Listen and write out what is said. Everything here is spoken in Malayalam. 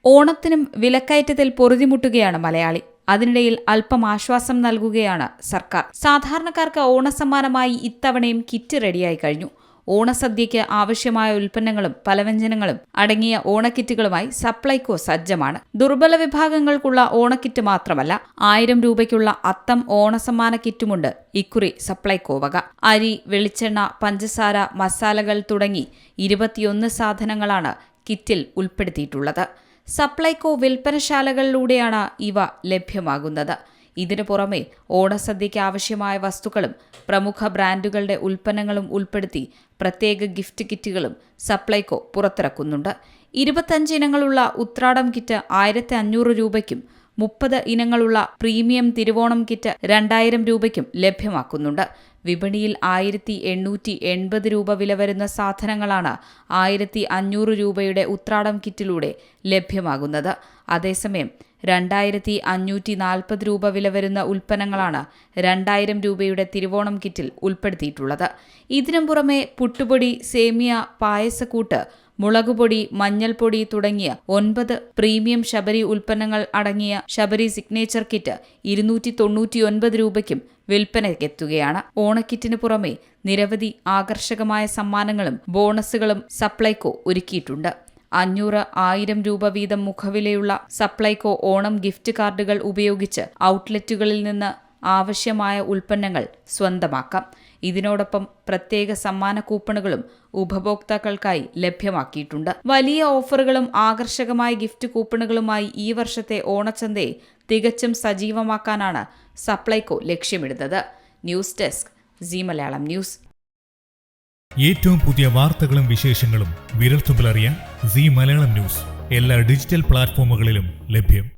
ഓണത്തിനും വിലക്കയറ്റത്തിൽ പൊറുതിമുട്ടുകയാണ് മലയാളി. അതിനിടയിൽ അല്പം ആശ്വാസം നൽകുകയാണ് സർക്കാർ. സാധാരണക്കാർക്ക് ഓണസമ്മാനമായി ഇത്തവണയും കിറ്റ് റെഡിയായി കഴിഞ്ഞു. ഓണസദ്യയ്ക്ക് ആവശ്യമായ ഉൽപ്പന്നങ്ങളും പലവ്യഞ്ജനങ്ങളും അടങ്ങിയ ഓണക്കിറ്റുകളുമായി സപ്ലൈകോ സജ്ജമാണ്. ദുർബല വിഭാഗങ്ങൾക്കുള്ള ഓണക്കിറ്റ് മാത്രമല്ല, 1000 രൂപയ്ക്കുള്ള അത്തം ഓണസമ്മാന കിറ്റുമുണ്ട് ഇക്കുറി സപ്ലൈകോ വക. അരി, വെളിച്ചെണ്ണ, പഞ്ചസാര, മസാലകൾ തുടങ്ങി 21 സാധനങ്ങളാണ് കിറ്റിൽ ഉൾപ്പെടുത്തിയിട്ടുള്ളത്. സപ്ലൈകോ വിൽപ്പനശാലകളിലൂടെയാണ് ഇവ ലഭ്യമാകുന്നത്. ഇതിനു പുറമെ ഓണസദ്യയ്ക്ക് ആവശ്യമായ വസ്തുക്കളും പ്രമുഖ ബ്രാൻഡുകളുടെ ഉൽപ്പന്നങ്ങളും ഉൾപ്പെടുത്തി പ്രത്യേക ഗിഫ്റ്റ് കിറ്റുകളും സപ്ലൈകോ പുറത്തിറക്കുന്നുണ്ട്. 25 ഇനങ്ങളുള്ള ഉത്രാടം കിറ്റ് 1500 രൂപയ്ക്കും 30 ഇനങ്ങളുള്ള പ്രീമിയം തിരുവോണം കിറ്റ് 2000 രൂപയ്ക്കും ലഭ്യമാക്കുന്നുണ്ട്. വിപണിയിൽ 1880 രൂപ വില വരുന്ന സാധനങ്ങളാണ് 1500 രൂപയുടെ ഉത്രാടം കിറ്റിലൂടെ ലഭ്യമാകുന്നത്. അതേസമയം 2540 രൂപ വില വരുന്ന ഉൽപ്പന്നങ്ങളാണ് 2000 രൂപയുടെ തിരുവോണം കിറ്റിൽ ഉൾപ്പെടുത്തിയിട്ടുള്ളത്. ഇതിനു പുറമെ പുട്ടുപൊടി, സേമിയ, പായസക്കൂട്ട്, മുളകുപൊടി, മഞ്ഞൾപ്പൊടി തുടങ്ങിയ 9 പ്രീമിയം ശബരി ഉൽപ്പന്നങ്ങൾ അടങ്ങിയ ശബരി സിഗ്നേച്ചർ കിറ്റ് 299 രൂപയ്ക്കും വിൽപ്പനയ്ക്കെത്തുകയാണ്. ഓണക്കിറ്റിന് പുറമെ നിരവധി ആകർഷകമായ സമ്മാനങ്ങളും ബോണസുകളും സപ്ലൈകോ ഒരുക്കിയിട്ടുണ്ട്. 500, 1000 രൂപ വീതം മുഖവിലയുള്ള സപ്ലൈകോ ഓണം ഗിഫ്റ്റ് കാർഡുകൾ ഉപയോഗിച്ച് ഔട്ട്ലെറ്റുകളിൽ നിന്ന് ആവശ്യമായ ഉൽപ്പന്നങ്ങൾ സ്വന്തമാക്കാം. ഇതിനോടൊപ്പം പ്രത്യേക സമ്മാന കൂപ്പണുകളും ഉപഭോക്താക്കൾക്കായി ലഭ്യമാക്കിയിട്ടുണ്ട്. വലിയ ഓഫറുകളും ആകർഷകമായ ഗിഫ്റ്റ് കൂപ്പണുകളുമായി ഈ വർഷത്തെ ഓണച്ചന്തയെ തികച്ചും സജീവമാക്കാനാണ് സപ്ലൈകോ ലക്ഷ്യമിടുന്നത്. News desk, Zee Malayalam news. ഏറ്റവും പുതിയ വാർത്തകളും വിശേഷങ്ങളും വിരൽത്തുമ്പിലറിയാൻ സീ മലയാളം ന്യൂസ് എല്ലാ ഡിജിറ്റൽ പ്ലാറ്റ്ഫോമുകളിലും ലഭ്യം.